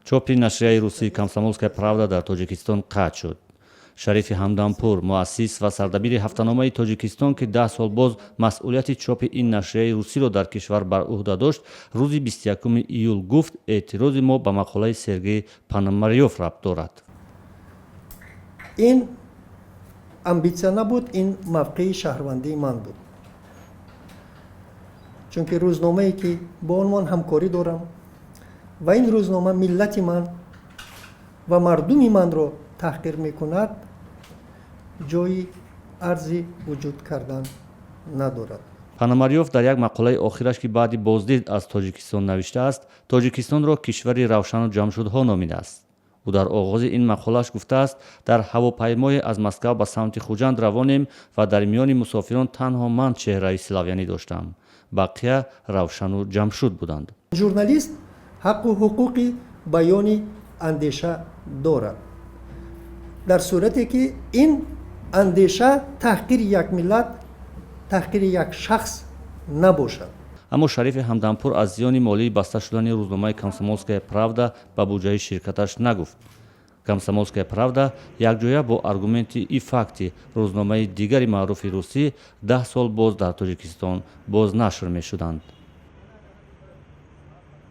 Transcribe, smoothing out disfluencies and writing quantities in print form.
чопи нашрияи русии «Комсомольская правда» дар Тоҷикистон қатъ шуд. Шарифи Ҳамданпур, муассис ва сардабири ҳафтаномаи Тоҷикистон, ки 10 сол боз масъулияти чопи ин нашрияи русиро дар кишвар бар уҳда дошт, рӯзи 21 июл гуфт: эътирози мо ба мақолаи Сергей Пономарёв рабт дорад. ин амбитсия набуд, ин мавқеи шаҳрвандии ман буд. чунки рӯзномае ки бо онмон ҳамкорӣ дорам ва ин рӯзнома миллати ман ва мардуми манро таҳқир мекунад, ҷои арзи вуҷуд кардан надорад. Пономарёв дар як мақолаи охираш, ки баъди боздид аз Тоҷикистон навиштааст, Тоҷикистонро кишвари равшану ҷамшудҳо номидааст. ӯ дар оғози ин мақолааш гуфтааст: дар ҳавопаймое аз Москва ба самти Хуҷанд равонем ва дар миёни мусофирон танҳо ман чеҳраи славянӣ доштам, бақия равшану ҷамшуд буданд. журналист ҳаққу ҳуқуқи баёни андеша дорад, дар сурате ки ин андеша таҳқири як миллат, таҳқири як шахс набошад. аммо Шарифи Ҳамданпур аз зиёни молии баста шудани рӯзномаи «Комсомольская правда» ба буҷаи ширкаташ нагуфт. «Комсомольская правда» якҷоя бо аргументи и факти рӯзномаи дигари маъруфи русӣ 10 сол боз дар Тоҷикистон бознашр мешуданд.